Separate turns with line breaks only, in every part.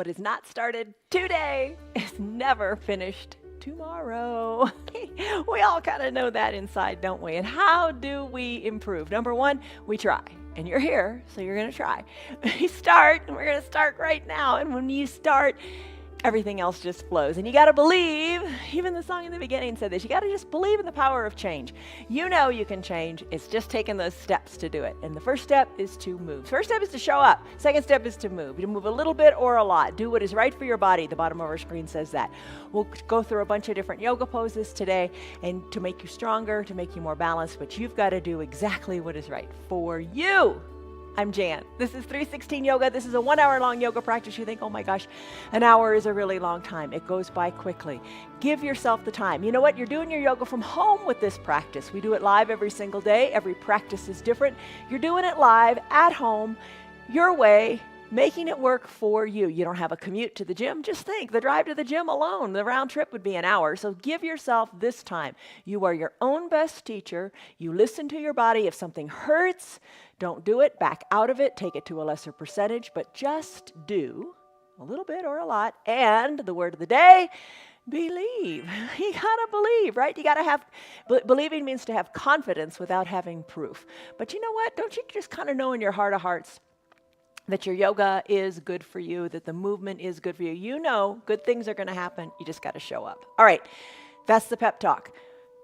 What is not started today is never finished tomorrow. We all kind of know that inside, don't we? And how do we improve? Number one, we try. And you're here, so you're going to try. We start, and we're going to start right now. And when you start, everything else just flows. And you got to believe, even the song in the beginning said this, you got to just believe in the power of change. You know you can change. It's just taking those steps to do it. And the first step is to move. First step is to show up. Second step is to move. You move a little bit or a lot. Do what is right for your body. The bottom of our screen says that. We'll go through a bunch of different yoga poses today and to make you stronger, to make you more balanced, but you've got to do exactly what is right for you. I'm Jan. This is 316 Yoga. This is a 1 hour long yoga practice. You think, oh my gosh, an hour is a really long time. It goes by quickly. Give yourself the time. You know what? You're doing your yoga from home with this practice. We do it live every single day. Every practice is different. You're doing it live at home, your way, making it work for you. You don't have a commute to the gym. Just think, the drive to the gym alone, the round trip would be an hour. So give yourself this time. You are your own best teacher. You listen to your body. If something hurts, don't do it. Back out of it. Take it to a lesser percentage, but just do a little bit or a lot. And the word of the day, believe. You gotta believe, right? You gotta have, believing means to have confidence without having proof. But you know what? Don't you just kind of know in your heart of hearts that your yoga is good for you, that the movement is good for you? You know good things are going to happen. You just got to show up. All right, that's the pep talk.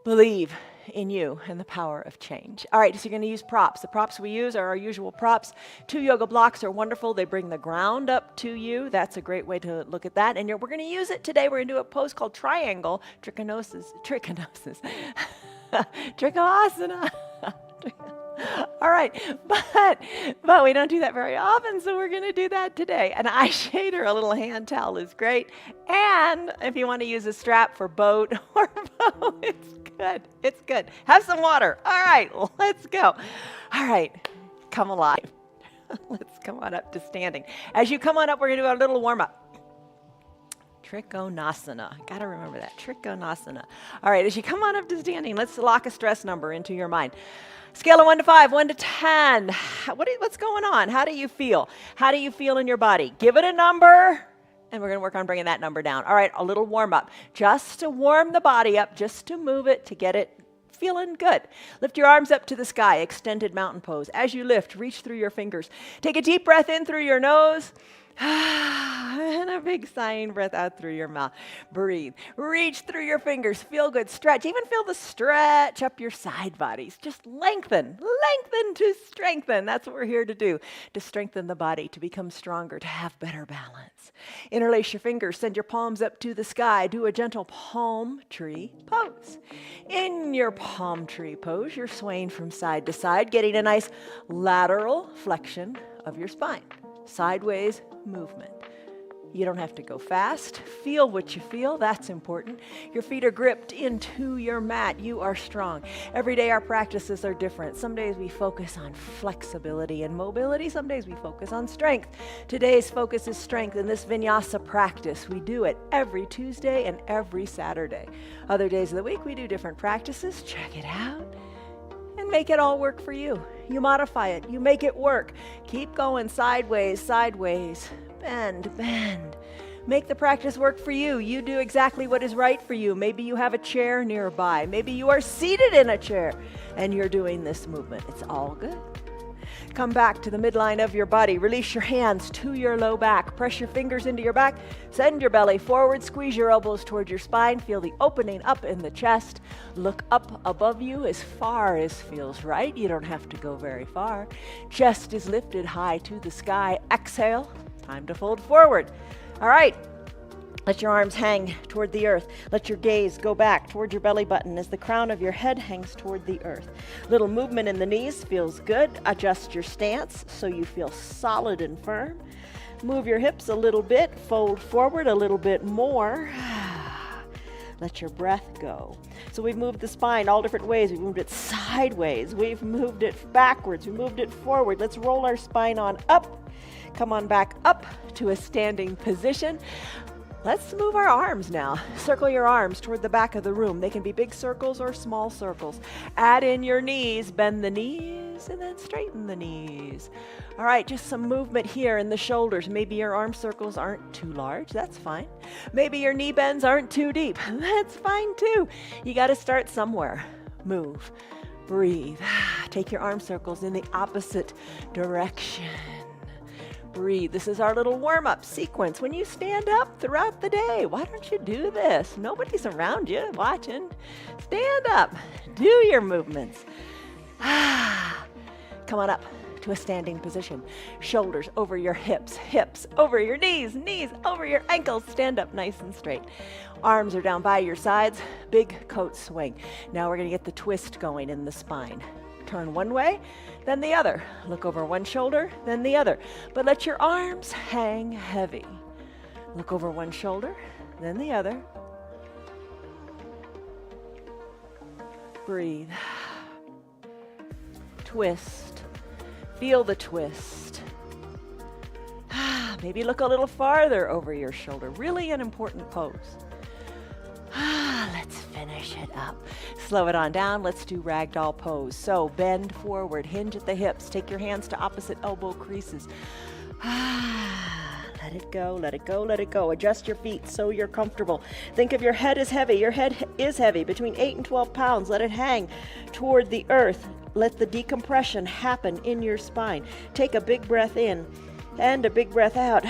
Believe in you and the power of change. All right, so you're going to use props. The props we use are our usual props. 2 yoga blocks are wonderful. They bring the ground up to you. That's a great way to look at that. And we're going to use it today. We're going to do a pose called triangle trichinosis. Trichosana. All right, but we don't do that very often, so we're going to do that today. An eye shade or a little hand towel is great. And if you want to use a strap for boat or bow, it's good. It's good. Have some water. All right, let's go. All right, come alive. Let's come on up to standing. As you come on up, we're going to do a little warm-up. Trikonasana. Got to remember that. Trikonasana. All right, as you come on up to standing, let's lock a stress number into your mind. Scale of 1 to 5, 1 to 10. What's going on? How do you feel? How do you feel in your body? Give it a number, and we're going to work on bringing that number down. All right, a little warm up. Just to warm the body up, just to move it, to get it feeling good. Lift your arms up to the sky, extended mountain pose. As you lift, reach through your fingers. Take a deep breath in through your nose. And a big sighing breath out through your mouth. Breathe. Reach through your fingers. Feel good. Stretch. Even feel the stretch up your side bodies. Just lengthen. Lengthen to strengthen. That's what we're here to do. To strengthen the body, to become stronger, to have better balance. Interlace your fingers. Send your palms up to the sky. Do a gentle palm tree pose. In your palm tree pose, you're swaying from side to side, getting a nice lateral flexion of your spine. Sideways movement. You don't have to go fast. Feel what you feel. That's important. Your feet are gripped into your mat. You are strong. Every day our practices are different. Some days we focus on flexibility and mobility. Some days we focus on strength. Today's focus is strength in this vinyasa practice. We do it every Tuesday and every Saturday. Other days of the week we do different practices. Check it out. And make it all work for you. You modify it. You make it work. Keep going sideways, sideways. Bend, bend. Make the practice work for you. You do exactly what is right for you. Maybe you have a chair nearby. Maybe you are seated in a chair and you're doing this movement. It's all good. Come back to the midline of your body. Release your hands to your low back. Press your fingers into your back. Send your belly forward. Squeeze your elbows towards your spine. Feel the opening up in the chest. Look up above you as far as feels right. You don't have to go very far. Chest is lifted high to the sky. Exhale. Time to fold forward. All right. Let your arms hang toward the earth. Let your gaze go back toward your belly button as the crown of your head hangs toward the earth. Little movement in the knees feels good. Adjust your stance so you feel solid and firm. Move your hips a little bit. Fold forward a little bit more. Let your breath go. So we've moved the spine all different ways. We've moved it sideways. We've moved it backwards. We moved it forward. Let's roll our spine on up. Come on back up to a standing position. Let's move our arms now. Circle your arms toward the back of the room. They can be big circles or small circles. Add in your knees. Bend the knees. knees and then straighten the knees. All right, just some movement here in the shoulders. Maybe your arm circles aren't too large. That's fine. Maybe your knee bends aren't too deep. That's fine too. You got to start somewhere. Move. Breathe. Take your arm circles in the opposite direction. Breathe. This is our little warm-up sequence. When you stand up throughout the day, why don't you do this? Nobody's around you watching. Stand up. Do your movements. Come on up to a standing position. Shoulders over your hips, hips over your knees, knees over your ankles. Stand up nice and straight. Arms are down by your sides. Big coat swing. Now we're going to get the twist going in the spine. Turn one way, then the other. Look over one shoulder, then the other. But let your arms hang heavy. Look over one shoulder, then the other. Breathe. Twist. Feel the twist. Maybe look a little farther over your shoulder. Really an important pose. Let's finish it up. Slow it on down. Let's do ragdoll pose. So bend forward, hinge at the hips. Take your hands to opposite elbow creases. Let it go, let it go, let it go. Adjust your feet so you're comfortable. Think of your head as heavy. Your head is heavy, between 8 and 12 pounds. Let it hang toward the earth. Let the decompression happen in your spine. Take a big breath in and a big breath out.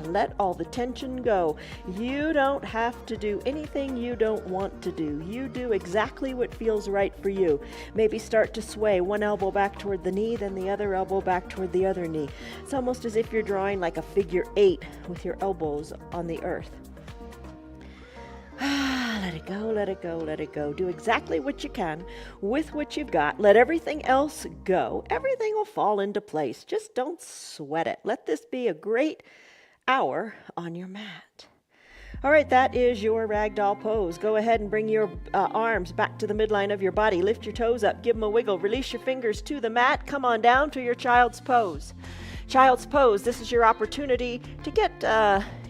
Let all the tension go. You don't have to do anything you don't want to do. You do exactly what feels right for you. Maybe start to sway one elbow back toward the knee, then the other elbow back toward the other knee. It's almost as if you're drawing like a figure 8 with your elbows on the earth. Let it go, let it go, let it go. Do exactly what you can with what you've got. Let everything else go. Everything will fall into place. Just don't sweat it. Let this be a great hour on your mat. All right, that is your ragdoll pose. Go ahead and bring your arms back to the midline of your body. Lift your toes up, give them a wiggle. Release your fingers to the mat. Come on down to your child's pose. Child's pose, this is your opportunity to get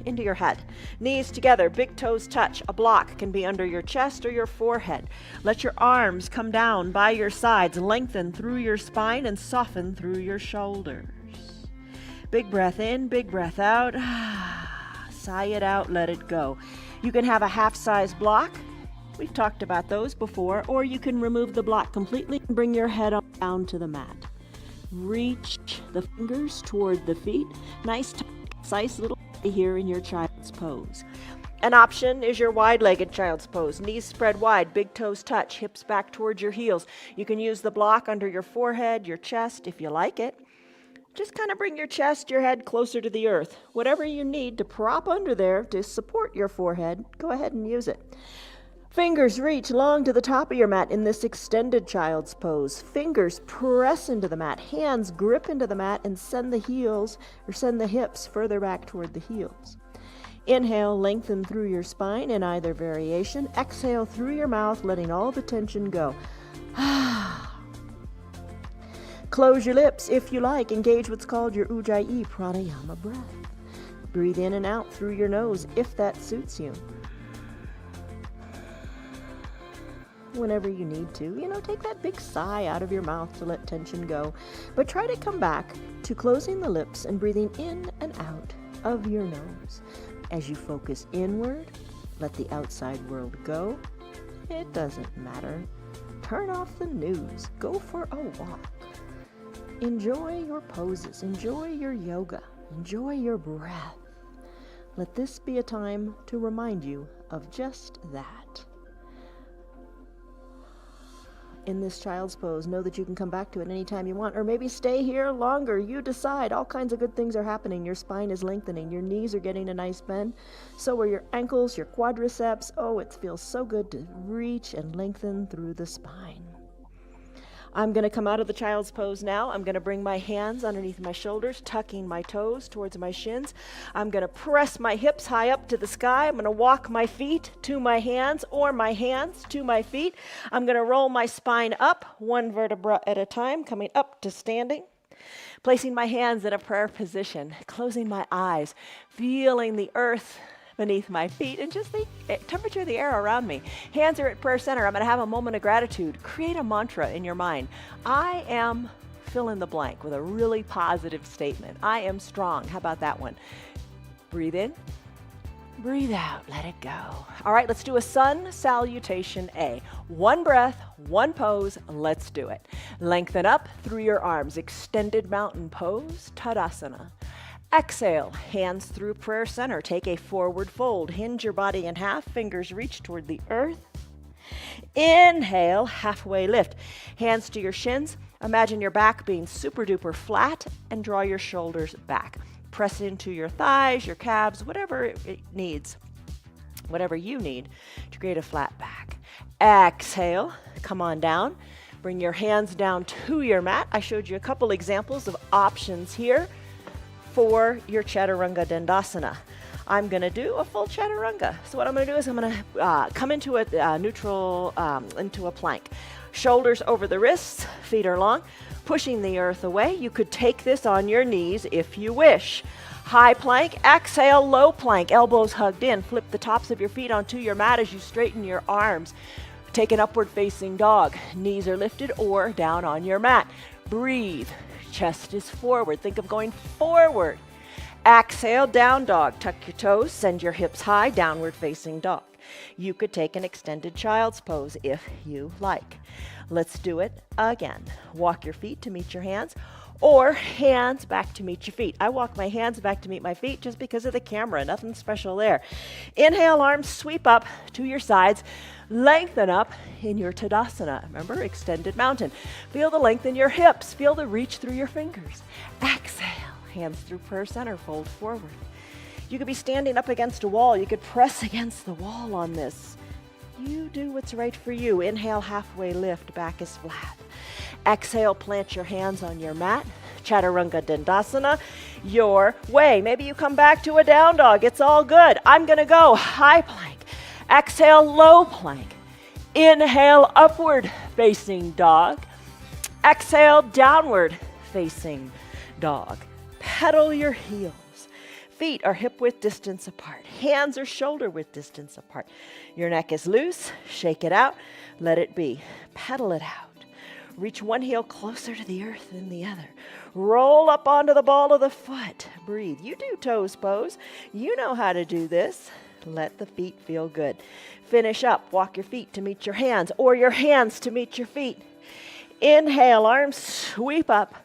into your head. Knees together, big toes touch. A block can be under your chest or your forehead. Let your arms come down by your sides, lengthen through your spine and soften through your shoulders. Big breath in, big breath out. Sigh it out, let it go. You can have a half-size block. We've talked about those before. Or you can remove the block completely and bring your head on down to the mat. Reach the fingers toward the feet. Nice, concise little here in your child's pose. An option is your wide-legged child's pose. Knees spread wide, big toes touch, hips back towards your heels. You can use the block under your forehead, your chest, if you like it. Just kind of bring your chest, your head closer to the earth. Whatever you need to prop under there to support your forehead, go ahead and use it. Fingers reach long to the top of your mat in this extended child's pose. Fingers press into the mat. Hands grip into the mat and send the hips further back toward the heels. Inhale, lengthen through your spine in either variation. Exhale through your mouth, letting all the tension go. Close your lips if you like. Engage what's called your Ujjayi Pranayama breath. Breathe in and out through your nose if that suits you. Whenever you need to, take that big sigh out of your mouth to let tension go. But try to come back to closing the lips and breathing in and out of your nose. As you focus inward, let the outside world go. It doesn't matter. Turn off the news. Go for a walk. Enjoy your poses. Enjoy your yoga. Enjoy your breath. Let this be a time to remind you of just that. In this child's pose, know that you can come back to it anytime you want, or maybe stay here longer. You decide. All kinds of good things are happening. Your spine is lengthening. Your knees are getting a nice bend. So are your ankles, your quadriceps. Oh, it feels so good to reach and lengthen through the spine. I'm going to come out of the child's pose now. I'm going to bring my hands underneath my shoulders, tucking my toes towards my shins. I'm going to press my hips high up to the sky. I'm going to walk my feet to my hands or my hands to my feet. I'm going to roll my spine up, one vertebra at a time, coming up to standing. Placing my hands in a prayer position, closing my eyes, feeling the earth beneath my feet, and just the temperature of the air around me. Hands are at prayer center. I'm going to have a moment of gratitude. Create a mantra in your mind. I am fill in the blank with a really positive statement. I am strong. How about that one? Breathe in. Breathe out, let it go. All right, let's do a sun salutation A. One breath, one pose, let's do it. Lengthen up through your arms, extended mountain pose, Tadasana. Exhale, hands through prayer center. Take a forward fold, hinge your body in half, fingers reach toward the earth. Inhale, halfway lift. Hands to your shins. Imagine your back being super duper flat and draw your shoulders back. Press into your thighs, your calves, whatever it needs, whatever you need to create a flat back. Exhale, come on down. Bring your hands down to your mat. I showed you a couple examples of options here for your Chaturanga Dandasana. I'm going to do a full Chaturanga. So what I'm going to do is I'm going to come into a neutral, into a plank. Shoulders over the wrists, feet are long, pushing the earth away. You could take this on your knees if you wish. High plank, exhale, low plank, elbows hugged in. Flip the tops of your feet onto your mat as you straighten your arms. Take an upward facing dog. Knees are lifted or down on your mat. Breathe. Chest is forward. Think of going forward. Exhale, down dog. Tuck your toes, send your hips high, downward facing dog. You could take an extended child's pose if you like. Let's do it again. Walk your feet to meet your hands, or hands back to meet your feet. I walk my hands back to meet my feet just because of the camera, nothing special there. Inhale, arms sweep up to your sides. Lengthen up in your Tadasana. Remember, extended mountain. Feel the length in your hips. Feel the reach through your fingers. Exhale, hands through prayer center, fold forward. You could be standing up against a wall. You could press against the wall on this. You do what's right for you. Inhale, halfway lift, back is flat. Exhale, plant your hands on your mat. Chaturanga Dandasana, your way. Maybe you come back to a down dog. It's all good. I'm going to go high plank. Exhale, low plank. Inhale, upward facing dog. Exhale, downward facing dog. Pedal your heels. Feet are hip width distance apart. Hands are shoulder width distance apart. Your neck is loose. Shake it out. Let it be. Pedal it out. Reach one heel closer to the earth than the other. Roll up onto the ball of the foot. Breathe. You do toes pose. You know how to do this. Let the feet feel good. Finish up. Walk your feet to meet your hands, or your hands to meet your feet. Inhale, arms sweep up.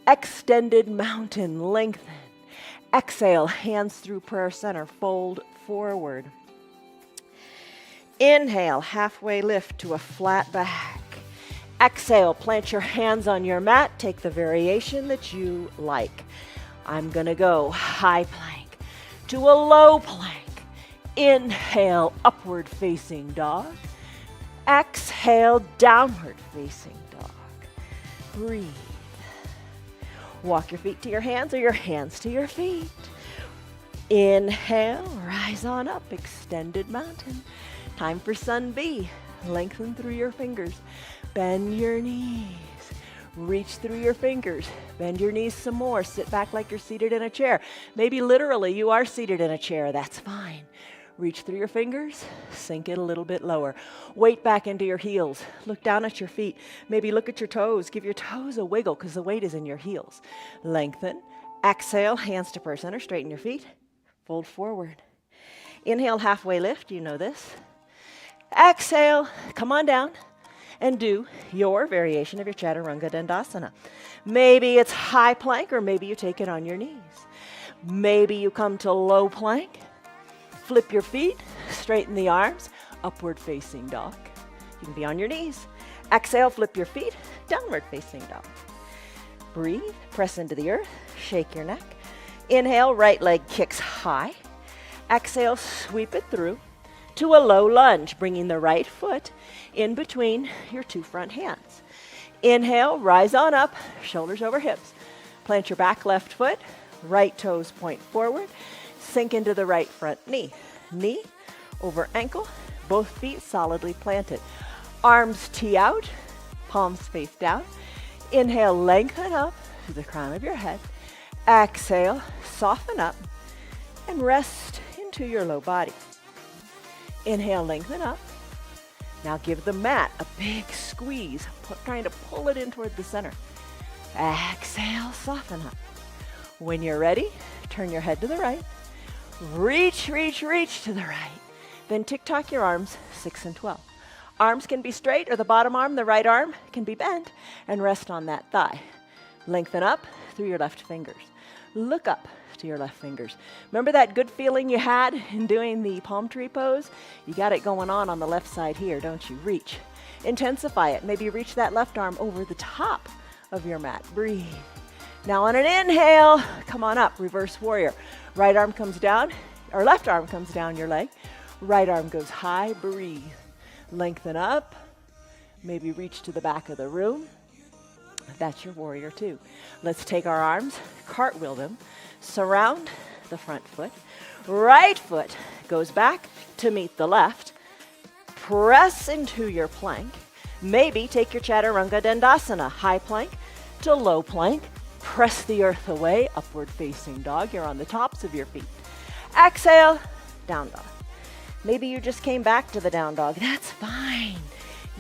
Extended mountain, lengthen. Exhale, hands through prayer center, fold forward. Inhale, halfway lift to a flat back. Exhale, plant your hands on your mat. Take the variation that you like. I'm going to go high plank to a low plank. Inhale, upward facing dog. Exhale, downward facing dog. Breathe. Walk your feet to your hands or your hands to your feet. Inhale, rise on up, extended mountain. Time for sun B. Lengthen through your fingers. Bend your knees. Reach through your fingers. Bend your knees some more. Sit back like you're seated in a chair. Maybe literally you are seated in a chair. That's fine. Reach through your fingers, sink it a little bit lower. Weight back into your heels. Look down at your feet. Maybe look at your toes. Give your toes a wiggle because the weight is in your heels. Lengthen. Exhale, hands to prayer center. Straighten your feet. Fold forward. Inhale, halfway lift. You know this. Exhale, come on down and do your variation of your Chaturanga Dandasana. Maybe it's high plank, or maybe you take it on your knees. Maybe you come to low plank. Flip your feet, straighten the arms, upward facing dog. You can be on your knees. Exhale, flip your feet, downward facing dog. Breathe, press into the earth, shake your neck. Inhale, right leg kicks high. Exhale, sweep it through to a low lunge, bringing the right foot in between your two front hands. Inhale, rise on up, shoulders over hips. Plant your back left foot, right toes point forward. Sink into the right front knee. Knee over ankle, both feet solidly planted. Arms tee out, palms face down. Inhale, lengthen up to the crown of your head. Exhale, soften up and rest into to your low body. Inhale, lengthen up. Now give the mat a big squeeze, trying to pull it in toward the center. Exhale, soften up. When you're ready, turn your head to the right. Reach, reach, reach to the right. Then tick-tock your arms, 6 and 12. Arms can be straight, or the bottom arm, the right arm, can be bent, and rest on that thigh. Lengthen up through your left fingers. Look up to your left fingers. Remember that good feeling you had in doing the palm tree pose? You got it going on the left side here, don't you? Reach. Intensify it. Maybe reach that left arm over the top of your mat. Breathe. Now on an inhale, come on up, reverse warrior. Right arm comes down, or left arm comes down your leg. Right arm goes high, breathe. Lengthen up, maybe reach to the back of the room. That's your warrior two. Let's take our arms, cartwheel them, surround the front foot. Right foot goes back to meet the left. Press into your plank. Maybe take your Chaturanga Dandasana, high plank to low plank. Press the earth away, upward facing dog. You're on the tops of your feet. Exhale, down dog. Maybe you just came back to the down dog. That's fine.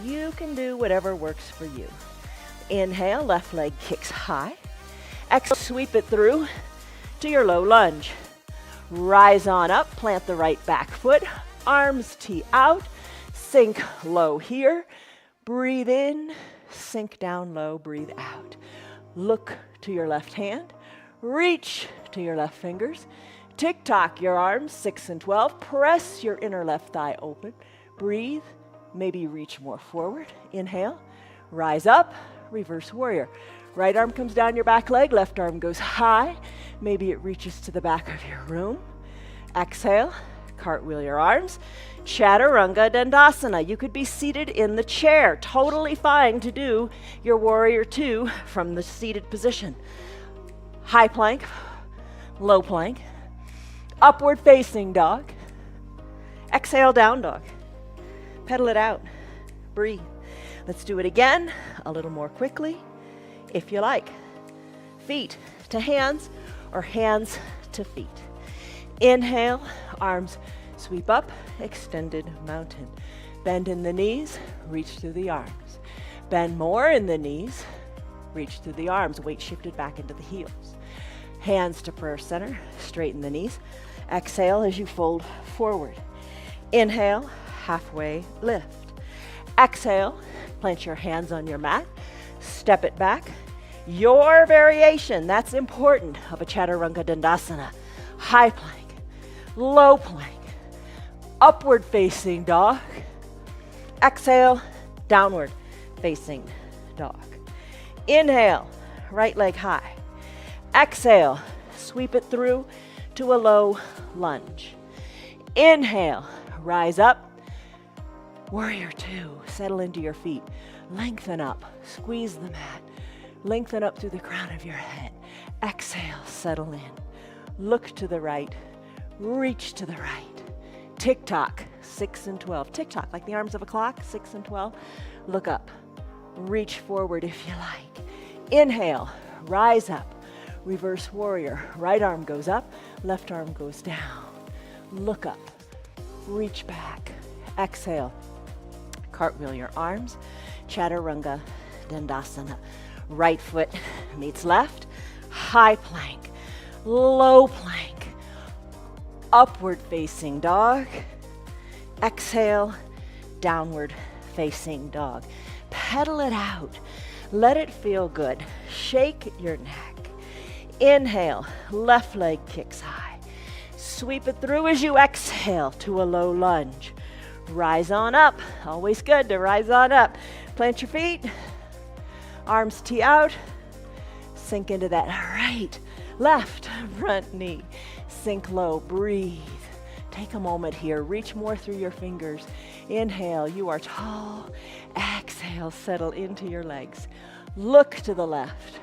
You can do whatever works for you. Inhale, left leg kicks high. Exhale, sweep it through to your low lunge. Rise on up, plant the right back foot. Arms tee out, sink low here. Breathe in, sink down low, breathe out. Look to your left hand, reach to your left fingers, tick-tock your arms, 6 and 12, press your inner left thigh open, breathe, maybe reach more forward, inhale, rise up, reverse warrior. Right arm comes down your back leg, left arm goes high, maybe it reaches to the back of your room, exhale, cartwheel your arms, Chaturanga Dandasana. You could be seated in the chair. Totally fine to do your warrior two from the seated position. High plank, low plank, upward facing dog. Exhale, down dog. Pedal it out. Breathe. Let's do it again, a little more quickly, if you like. Feet to hands or hands to feet. Inhale, arms sweep up, extended mountain. Bend in the knees, reach through the arms. Bend more in the knees, reach through the arms. Weight shifted back into the heels. Hands to prayer center, straighten the knees. Exhale as you fold forward. Inhale, halfway lift. Exhale, plant your hands on your mat, step it back. Your variation, that's important, of a Chaturanga Dandasana. High plank, low plank, upward facing dog. Exhale, downward facing dog. Inhale, right leg high. Exhale, sweep it through to a low lunge. Inhale, rise up. Warrior two, settle into your feet. Lengthen up, squeeze the mat. Lengthen up through the crown of your head. Exhale, settle in. Look to the right, reach to the right. Tick-tock, 6 and 12. Tick-tock, like the arms of a clock, 6 and 12. Look up, reach forward if you like. Inhale, rise up. Reverse warrior, right arm goes up, left arm goes down. Look up, reach back. Exhale, cartwheel your arms. Chaturanga Dandasana. Right foot meets left, high plank, low plank, upward facing dog. Exhale, downward facing dog. Pedal it out. Let it feel good. Shake your neck. Inhale, left leg kicks high. Sweep it through as you exhale to a low lunge. Rise on up. Always good to rise on up. Plant your feet. Arms tee out. Sink into that right, left, front knee. Sink low. Breathe. Take a moment here. Reach more through your fingers. Inhale. You are tall. Exhale. Settle into your legs. Look to the left.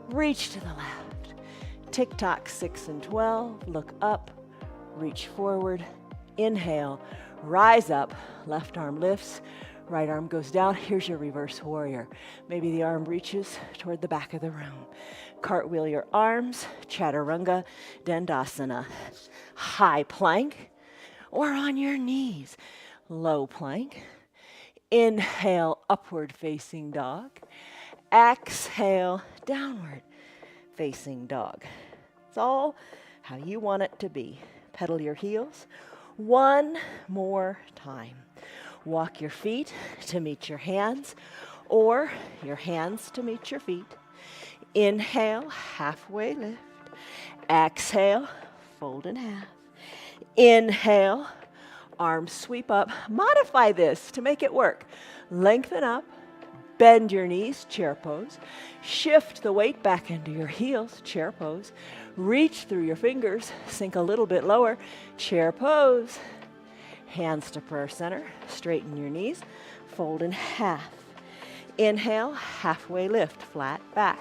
Reach to the left. Tick-tock, 6 and 12. Look up. Reach forward. Inhale. Rise up. Left arm lifts. Right arm goes down. Here's your reverse warrior. Maybe the arm reaches toward the back of the room. Cartwheel your arms, Chaturanga Dandasana. High plank or on your knees. Low plank. Inhale, upward facing dog. Exhale, downward facing dog. It's all how you want it to be. Pedal your heels. One more time. Walk your feet to meet your hands or your hands to meet your feet. Inhale, halfway lift. Exhale, fold in half. Inhale, arms sweep up. Modify this to make it work. Lengthen up, bend your knees, chair pose. Shift the weight back into your heels, chair pose. Reach through your fingers, sink a little bit lower, chair pose. Hands to prayer center, straighten your knees, fold in half. Inhale, halfway lift, flat back.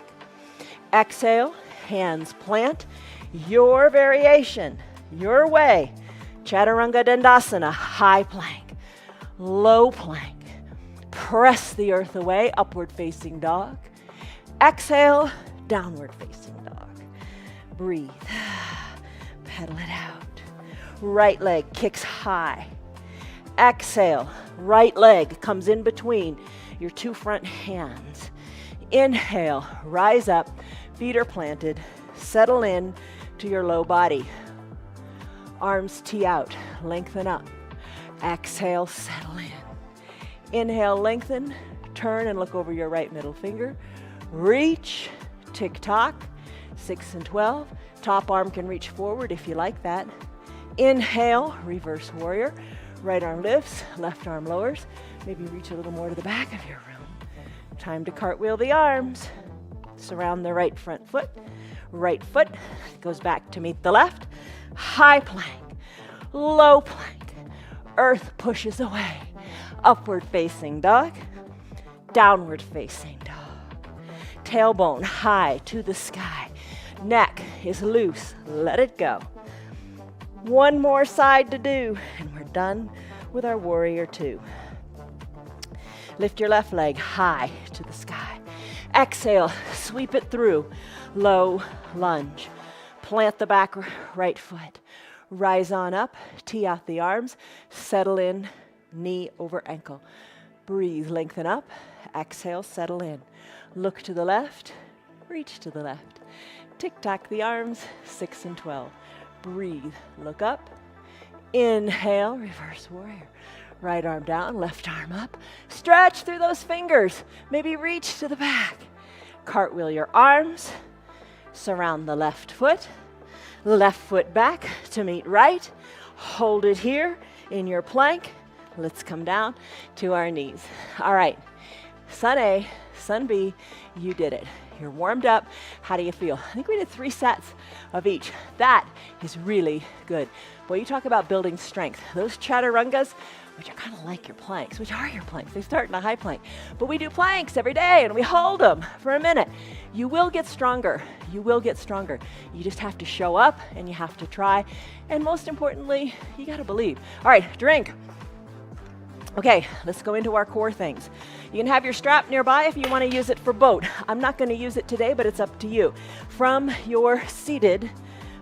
Exhale, hands plant, your variation, your way. Chaturanga Dandasana, high plank, low plank. Press the earth away, upward facing dog. Exhale, downward facing dog. Breathe, pedal it out. Right leg kicks high. Exhale, right leg comes in between your two front hands. Inhale, rise up, feet are planted, settle in to your low body. Arms tee out, lengthen up. Exhale, settle in. Inhale, lengthen, turn and look over your right middle finger. Reach, tick-tock, 6 and 12. Top arm can reach forward if you like that. Inhale, reverse warrior. Right arm lifts, left arm lowers. Maybe reach a little more to the back of your room. Time to cartwheel the arms. Surround the right front foot. Right foot goes back to meet the left. High plank, low plank. Earth pushes away. Upward facing dog. Downward facing dog. Tailbone high to the sky. Neck is loose. Let it go. One more side to do, and we're done with our warrior two. Lift your left leg high to the sky. Exhale, sweep it through. Low lunge. Plant the back right foot. Rise on up, tee out the arms, settle in, knee over ankle. Breathe, lengthen up. Exhale, settle in. Look to the left, reach to the left. Tick-tock the arms, 6 and 12. Breathe, look up. Inhale, reverse warrior. Right arm down, left arm up. Stretch through those fingers. Maybe reach to the back. Cartwheel your arms. Surround the left foot back to meet right. Hold it here in your plank. Let's come down to our knees. All right, Sun A, Sun B, you did it. You're warmed up. How do you feel? I think we did 3 sets of each. That is really good. Boy, you talk about building strength. Those chaturangas, which are kind of like your planks, which are your planks. They start in a high plank. But we do planks every day and we hold them for a minute. You will get stronger. You will get stronger. You just have to show up and you have to try. And most importantly, you got to believe. All right, drink. Okay, let's go into our core things. You can have your strap nearby if you want to use it for boat. I'm not going to use it today, but it's up to you. From your seated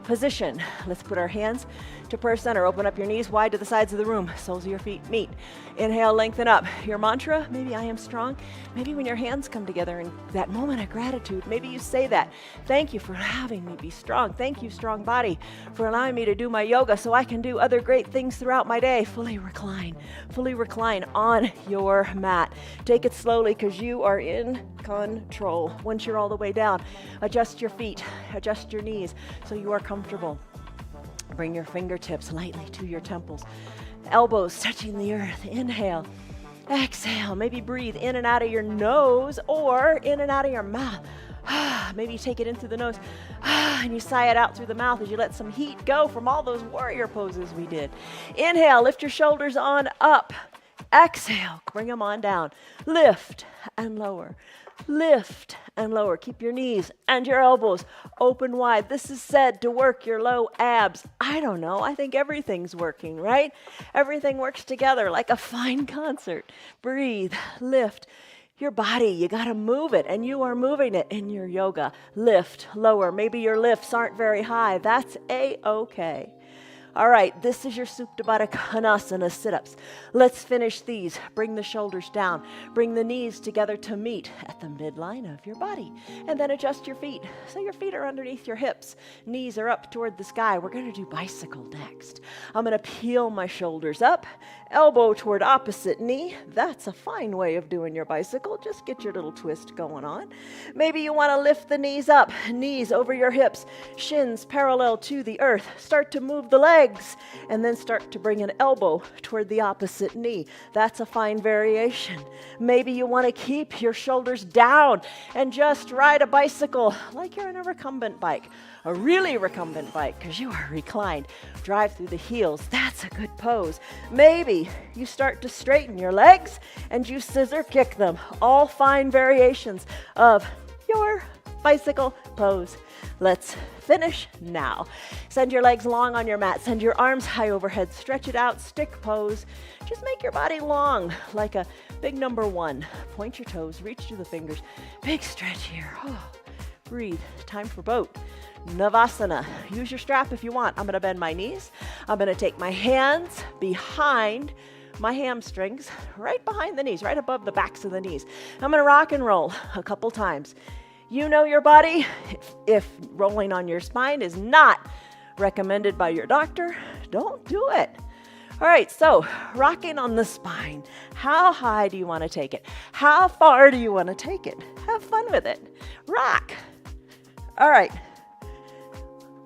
position, let's put our hands to prayer center. Open up your knees wide to the sides of the room. Soles of your feet meet. Inhale, lengthen up. Your mantra, maybe I am strong. Maybe when your hands come together in that moment of gratitude, maybe you say that. Thank you for having me be strong. Thank you, strong body, for allowing me to do my yoga so I can do other great things throughout my day. Fully recline on your mat. Take it slowly because you are in control. Once you're all the way down, adjust your feet, adjust your knees so you are comfortable. Bring your fingertips lightly to your temples. Elbows touching the earth. Inhale. Exhale. Maybe breathe in and out of your nose or in and out of your mouth. Maybe you take it in through the nose and you sigh it out through the mouth as you let some heat go from all those warrior poses we did. Inhale. Lift your shoulders on up. Exhale, bring them on down. Lift and lower. Lift and lower. Keep your knees and your elbows open wide. This is said to work your low abs. I don't know. I think everything's working, right? Everything works together like a fine concert. Breathe, lift. Your body, you got to move it, and you are moving it in your yoga. Lift, lower. Maybe your lifts aren't very high. That's A-okay. All right, this is your Supta Baddha Konasana sit-ups. Let's finish these. Bring the shoulders down. Bring the knees together to meet at the midline of your body. And then adjust your feet. So your feet are underneath your hips. Knees are up toward the sky. We're going to do bicycle next. I'm going to peel my shoulders up. Elbow toward opposite knee. That's a fine way of doing your bicycle. Just get your little twist going on. Maybe you want to lift the knees up. Knees over your hips. Shins parallel to the earth. Start to move the legs. And then start to bring an elbow toward the opposite knee. That's a fine variation. Maybe you want to keep your shoulders down and just ride a bicycle like you're in a recumbent bike. A really recumbent bike because you are reclined. Drive through the heels. That's a good pose. Maybe you start to straighten your legs and you scissor kick them. All fine variations of your bicycle pose. Let's finish now. Send your legs long on your mat. Send your arms high overhead. Stretch it out. Stick pose. Just make your body long like a big number one. Point your toes. Reach to the fingers. Big stretch here. Oh, breathe. Time for boat. Navasana. Use your strap if you want. I'm going to bend my knees. I'm going to take my hands behind my hamstrings, right behind the knees, right above the backs of the knees. I'm going to rock and roll a couple times. You know your body. If rolling on your spine is not recommended by your doctor, don't do it. All right, so rocking on the spine. How high do you want to take it? How far do you want to take it? Have fun with it. Rock. All right.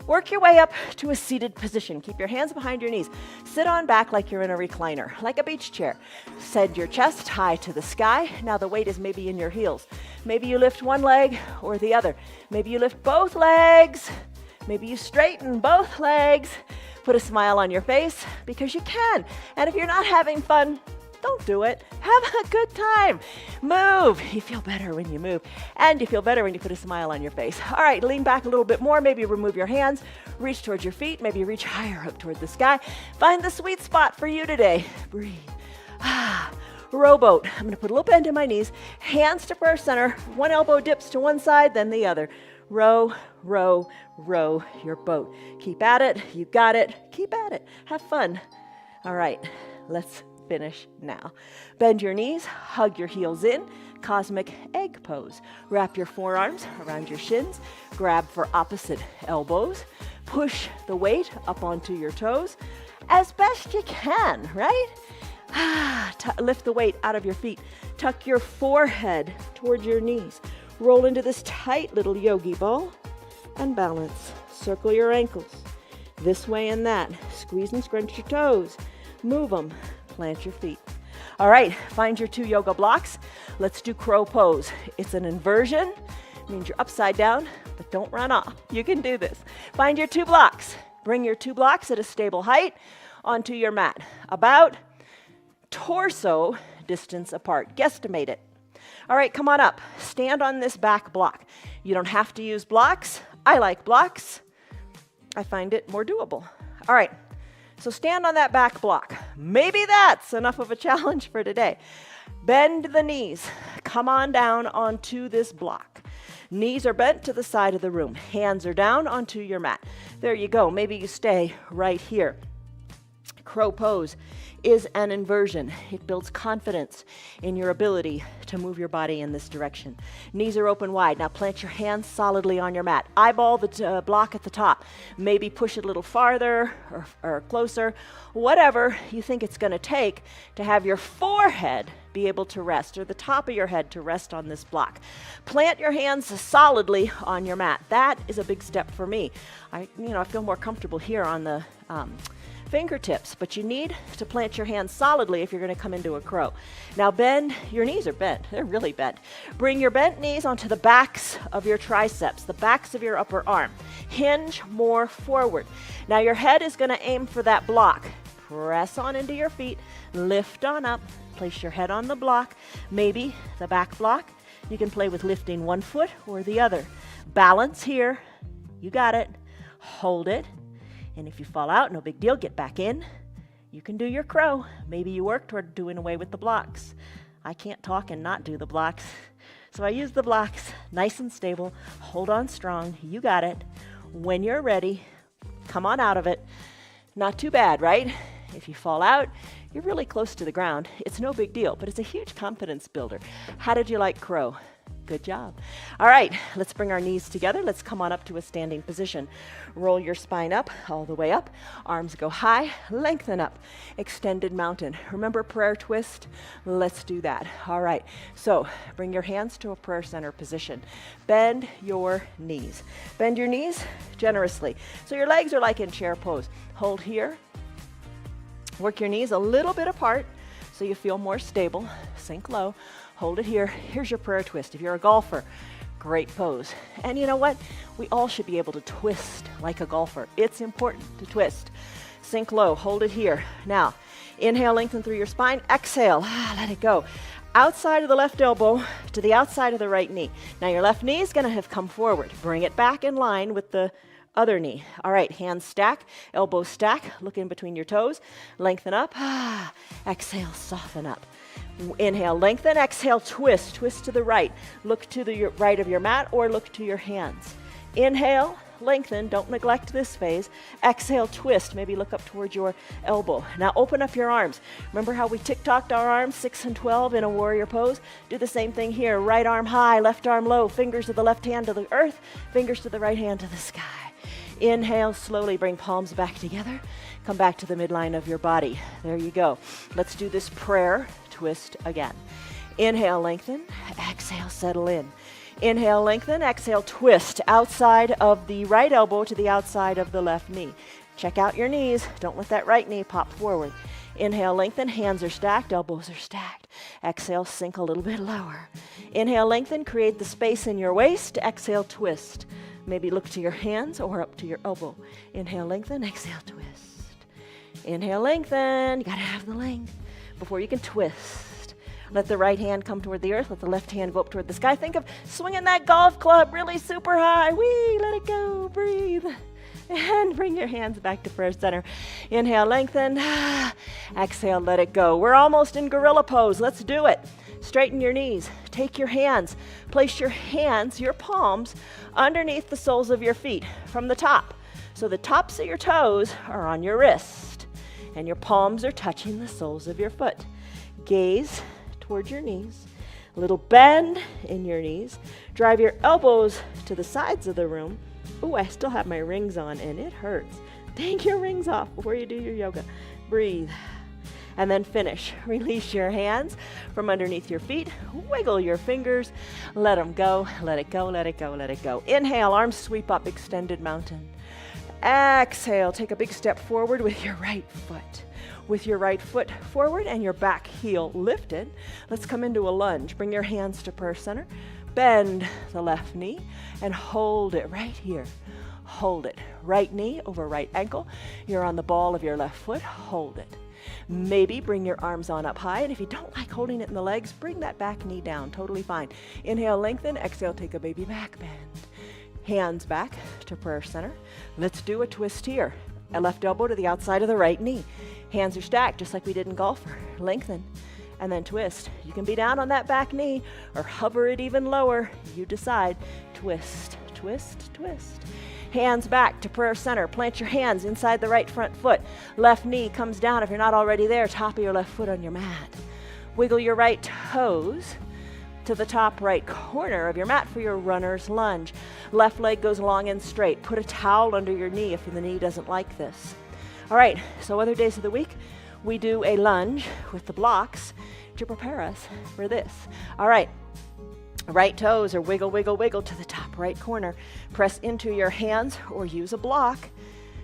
Work your way up to a seated position. Keep your hands behind your knees. Sit on back like you're in a recliner, like a beach chair. Send your chest high to the sky. Now the weight is maybe in your heels. Maybe you lift one leg or the other. Maybe you lift both legs. Maybe you straighten both legs. Put a smile on your face because you can. And if you're not having fun, don't do it. Have a good time. Move. You feel better when you move. And you feel better when you put a smile on your face. All right, lean back a little bit more. Maybe remove your hands. Reach towards your feet. Maybe reach higher up toward the sky. Find the sweet spot for you today. Breathe. Rowboat. I'm going to put a little bend in my knees. Hands to prayer center. One elbow dips to one side, then the other. Row, row, row your boat. Keep at it. You got it. Keep at it. Have fun. All right, let's finish now. Bend your knees, hug your heels in, cosmic egg pose. Wrap your forearms around your shins, grab for opposite elbows, push the weight up onto your toes as best you can, right? Lift the weight out of your feet. Tuck your forehead toward your knees. Roll into this tight little yogi ball and balance. Circle your ankles this way and that. Squeeze and scrunch your toes. Move them. Plant your feet. All right, find your two yoga blocks. Let's do crow pose. It's an inversion. It means you're upside down, but don't run off. You can do this. Find your two blocks. Bring your two blocks at a stable height onto your mat. About torso distance apart. Guesstimate it. All right, come on up. Stand on this back block. You don't have to use blocks. I like blocks. I find it more doable. All right. So stand on that back block. Maybe that's enough of a challenge for today. Bend the knees. Come on down onto this block. Knees are bent to the side of the room. Hands are down onto your mat. There you go. Maybe you stay right here. Crow pose is an inversion. It builds confidence in your ability to move your body in this direction. Knees are open wide. Now plant your hands solidly on your mat. Eyeball the block at the top. Maybe push it a little farther or closer. Whatever you think it's going to take to have your forehead be able to rest, or the top of your head to rest on this block. Plant your hands solidly on your mat. That is a big step for me. I feel more comfortable here on the fingertips, but you need to plant your hands solidly if you're going to come into a crow. Now bend, your knees are bent. They're really bent. Bring your bent knees onto the backs of your triceps, the backs of your upper arm. Hinge more forward. Now your head is going to aim for that block. Press on into your feet, lift on up, place your head on the block, maybe the back block. You can play with lifting one foot or the other. Balance here. You got it. Hold it. And if you fall out, no big deal, get back in. You can do your crow. Maybe you work toward doing away with the blocks. I can't talk and not do the blocks. So I use the blocks, nice and stable. Hold on strong. You got it. When you're ready, come on out of it. Not too bad, right? If you fall out, you're really close to the ground. It's no big deal, but it's a huge confidence builder. How did you like crow? Good job. All right, let's bring our knees together. Let's come on up to a standing position. Roll your spine up, all the way up. Arms go high, lengthen up. Extended mountain. Remember prayer twist? Let's do that. All right, so bring your hands to a prayer center position. Bend your knees. Bend your knees generously. So your legs are like in chair pose. Hold here. Work your knees a little bit apart so you feel more stable. Sink low. Hold it here. Here's your prayer twist. If you're a golfer, great pose. And you know what? We all should be able to twist like a golfer. It's important to twist. Sink low. Hold it here. Now, inhale, lengthen through your spine. Exhale. Let it go. Outside of the left elbow to the outside of the right knee. Now, your left knee is going to have come forward. Bring it back in line with the other knee. All right, hands stack, elbows stack. Look in between your toes. Lengthen up. Exhale, soften up. Inhale, lengthen. Exhale, twist. Twist to the right. Look to the right of your mat or look to your hands. Inhale, lengthen. Don't neglect this phase. Exhale, twist. Maybe look up towards your elbow. Now open up your arms. Remember how we tick-tocked our arms, 6 and 12 in a warrior pose? Do the same thing here. Right arm high, left arm low. Fingers of the left hand to the earth. Fingers to the right hand to the sky. Inhale, slowly bring palms back together. Come back to the midline of your body. There you go. Let's do this prayer twist again. Inhale, lengthen. Exhale, settle in. Inhale, lengthen. Exhale, twist outside of the right elbow to the outside of the left knee. Check out your knees. Don't let that right knee pop forward. Inhale, lengthen. Hands are stacked. Elbows are stacked. Exhale, sink a little bit lower. Inhale, lengthen. Create the space in your waist. Exhale, twist. Maybe look to your hands or up to your elbow. Inhale, lengthen. Exhale, twist. Inhale, lengthen. You gotta have the length before you can twist. Let the right hand come toward the earth. Let the left hand go up toward the sky. Think of swinging that golf club really super high. Whee, let it go. Breathe. And bring your hands back to prayer center. Inhale, lengthen. Exhale, let it go. We're almost in gorilla pose. Let's do it. Straighten your knees. Take your hands. Place your hands, your palms, underneath the soles of your feet from the top. So the tops of your toes are on your wrist, and your palms are touching the soles of your foot. Gaze towards your knees. A little bend in your knees. Drive your elbows to the sides of the room. Ooh, I still have my rings on, and it hurts. Take your rings off before you do your yoga. Breathe. And then finish. Release your hands from underneath your feet. Wiggle your fingers. Let them go. Let it go. Let it go. Let it go. Inhale, arms sweep up, extended mountain. Exhale, take a big step forward with your right foot. With your right foot forward and your back heel lifted, let's come into a lunge. Bring your hands to prayer center. Bend the left knee and hold it right here. Hold it. Right knee over right ankle. You're on the ball of your left foot. Hold it. Maybe bring your arms on up high, and if you don't like holding it in the legs, bring that back knee down. Totally fine. Inhale, lengthen. Exhale, take a baby back bend. Hands back to prayer center. Let's do a twist here. A left elbow to the outside of the right knee. Hands are stacked, just like we did in golfer. Lengthen, and then twist. You can be down on that back knee or hover it even lower. You decide. Twist, twist, twist. Hands back to prayer center. Plant your hands inside the right front foot. Left knee comes down if you're not already there. Top of your left foot on your mat. Wiggle your right toes to the top right corner of your mat for your runner's lunge. Left leg goes long and straight. Put a towel under your knee if the knee doesn't like this. All right, so other days of the week, we do a lunge with the blocks to prepare us for this. All right. Right toes are wiggle, wiggle, wiggle to the top right corner. Press into your hands or use a block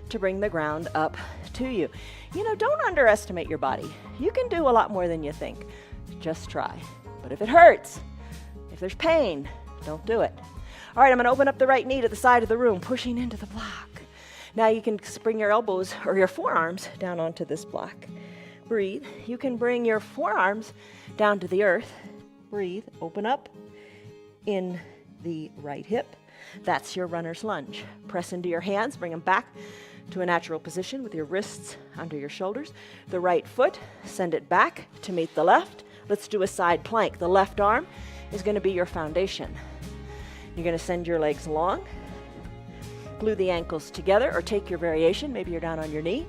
to bring the ground up to you. You know, don't underestimate your body. You can do a lot more than you think. Just try. But if it hurts, if there's pain, don't do it. All right, I'm going to open up the right knee to the side of the room, pushing into the block. Now you can bring your elbows or your forearms down onto this block. Breathe. You can bring your forearms down to the earth. Breathe. Open up in the right hip. That's your runner's lunge. Press into your hands, bring them back to a natural position with your wrists under your shoulders. The right foot, send it back to meet the left. Let's do a side plank. The left arm is going to be your foundation. You're going to send your legs long, glue the ankles together, or take your variation. Maybe you're down on your knee.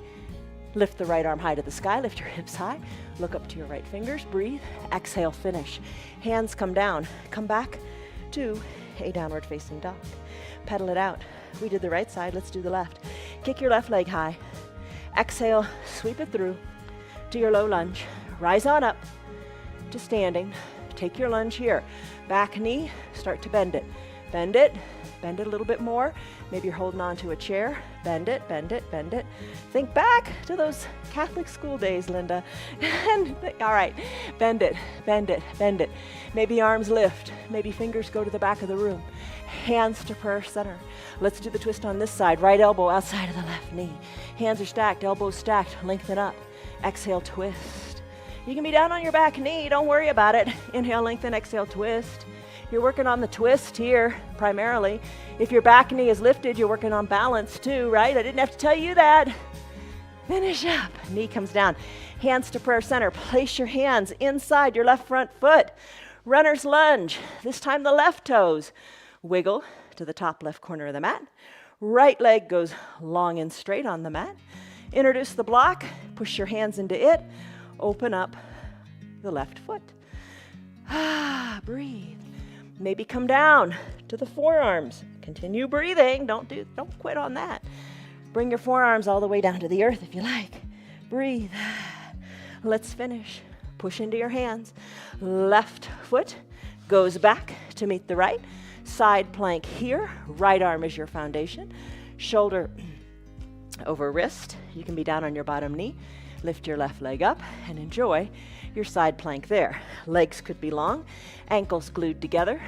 Lift the right arm high to the sky, lift your hips high, look up to your right fingers, breathe, exhale, finish. Hands come down, come back to a downward facing dog. Pedal it out. We did the right side, let's do the left. Kick your left leg high. Exhale, sweep it through to your low lunge. Rise on up to standing. Take your lunge here. Back knee, start to bend it. Bend it a little bit more. Maybe you're holding on to a chair. Bend it, bend it, bend it. Think back to those Catholic school days, Linda. All right, bend it, bend it, bend it. Maybe arms lift. Maybe fingers go to the back of the room. Hands to prayer center. Let's do the twist on this side. Right elbow outside of the left knee. Hands are stacked, elbows stacked. Lengthen up. Exhale, twist. You can be down on your back knee. Don't worry about it. Inhale, lengthen, exhale, twist. You're working on the twist here, primarily. If your back knee is lifted, you're working on balance too, right? I didn't have to tell you that. Finish up. Knee comes down. Hands to prayer center. Place your hands inside your left front foot. Runner's lunge. This time the left toes. Wiggle to the top left corner of the mat. Right leg goes long and straight on the mat. Introduce the block. Push your hands into it. Open up the left foot. Breathe. Maybe come down to the forearms. Continue breathing. Don't quit on that. Bring your forearms all the way down to the earth if you like. Breathe. Let's finish. Push into your hands. Left foot goes back to meet the right. Side plank here. Right arm is your foundation. Shoulder over wrist. You can be down on your bottom knee. Lift your left leg up and enjoy your side plank there. Legs could be long, ankles glued together.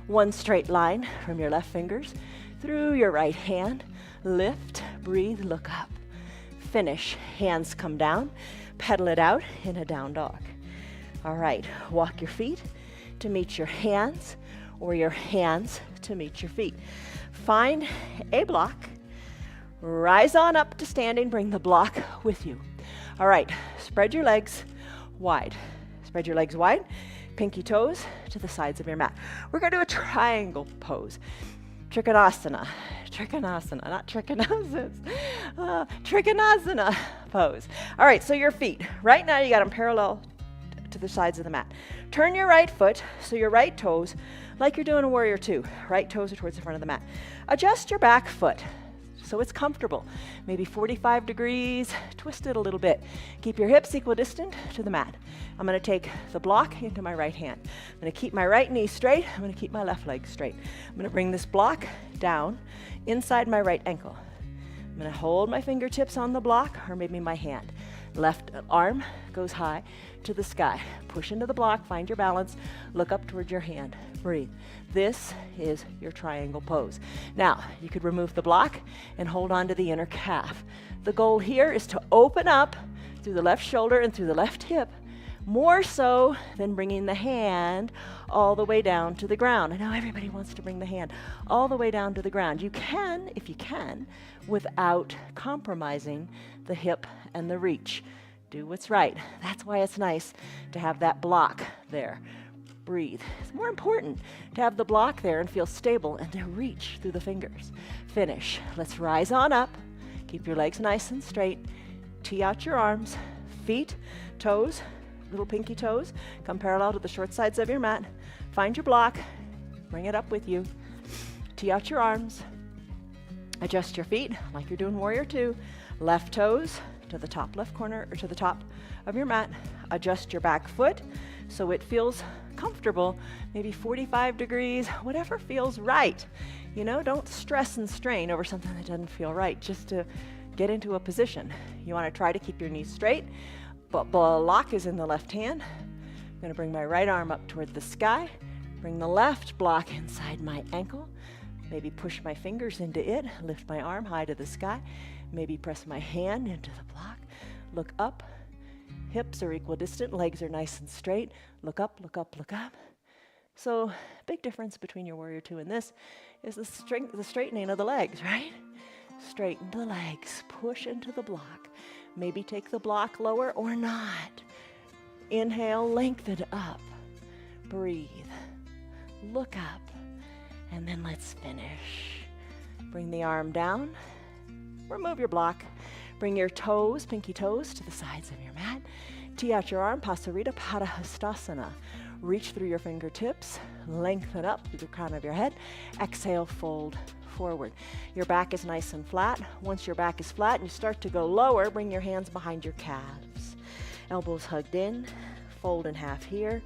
One straight line from your left fingers through your right hand. Lift, breathe, look up. Finish, hands come down. Pedal it out in a down dog. All right, walk your feet to meet your hands or your hands to meet your feet. Find a block. Rise on up to standing, bring the block with you. All right, spread your legs wide. Spread your legs wide, pinky toes to the sides of your mat. We're going to do a triangle pose. Trikonasana. Trikonasana, not trichinosis. Trikonasana pose. All right, so your feet. Right now you got them parallel to the sides of the mat. Turn your right foot, so your right toes, like you're doing a warrior two. Right toes are towards the front of the mat. Adjust your back foot so it's comfortable. Maybe 45 degrees, twist it a little bit. Keep your hips equidistant to the mat. I'm gonna take the block into my right hand. I'm gonna keep my right knee straight. I'm gonna keep my left leg straight. I'm gonna bring this block down inside my right ankle. I'm gonna hold my fingertips on the block or maybe my hand. Left arm goes high to the sky. Push into the block, find your balance, look up towards your hand, breathe. This is your triangle pose. Now, you could remove the block and hold on to the inner calf. The goal here is to open up through the left shoulder and through the left hip, more so than bringing the hand all the way down to the ground. I know everybody wants to bring the hand all the way down to the ground. You can, if you can, without compromising the hip and the reach. Do what's right. That's why it's nice to have that block there. Breathe. It's more important to have the block there and feel stable and to reach through the fingers. Finish. Let's rise on up. Keep your legs nice and straight. Tee out your arms, feet, toes, little pinky toes. Come parallel to the short sides of your mat. Find your block. Bring it up with you. Tee out your arms. Adjust your feet like you're doing warrior two. Left toes to the top left corner or to the top of your mat. Adjust your back foot so it feels comfortable, maybe 45 degrees, whatever feels right. You know, don't stress and strain over something that doesn't feel right, just to get into a position. You want to try to keep your knees straight, but block is in the left hand. I'm going to bring my right arm up toward the sky, bring the left block inside my ankle, Maybe push my fingers into it, lift my arm high to the sky. Maybe press my hand into the block. Look up. Hips are equidistant, legs are nice and straight. Look up, look up, look up. So, big difference between your warrior two and this is the straightening of the legs, right? Straighten the legs, push into the block. Maybe take the block lower or not. Inhale, lengthen up. Breathe. Look up. And then let's finish. Bring the arm down. Remove your block. Bring your toes, pinky toes, to the sides of your mat. Tee out your arm, Pasarita Padahastasana. Reach through your fingertips, lengthen up through the crown of your head. Exhale, fold forward. Your back is nice and flat. Once your back is flat and you start to go lower, bring your hands behind your calves. Elbows hugged in, fold in half here.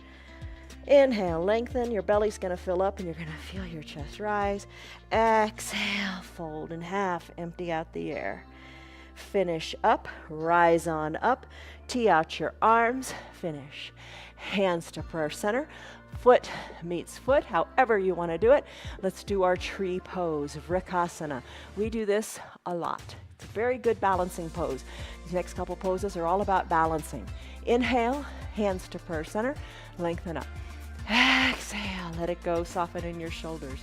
Inhale, lengthen. Your belly's going to fill up and you're going to feel your chest rise. Exhale, fold in half, empty out the air. Finish up, rise on up, tee out your arms, finish. Hands to prayer center, foot meets foot, however you want to do it. Let's do our tree pose, Vrikasana. We do this a lot. It's a very good balancing pose. These next couple poses are all about balancing. Inhale, hands to prayer center, lengthen up. Exhale, let it go, soften in your shoulders.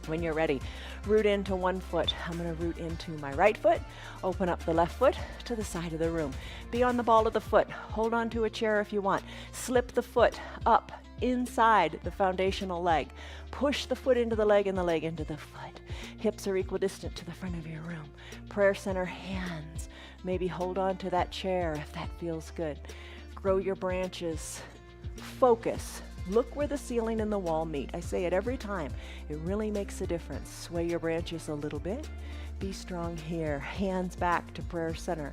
When you're ready, root into one foot. I'm going to root into my right foot. Open up the left foot to the side of the room. Be on the ball of the foot. Hold on to a chair if you want. Slip the foot up inside the foundational leg. Push the foot into the leg and the leg into the foot. Hips are equidistant to the front of your room. Prayer center hands. Maybe hold on to that chair if that feels good. Grow your branches. Focus. Look where the ceiling and the wall meet. I say it every time. It really makes a difference. Sway your branches a little bit. Be strong here. Hands back to prayer center.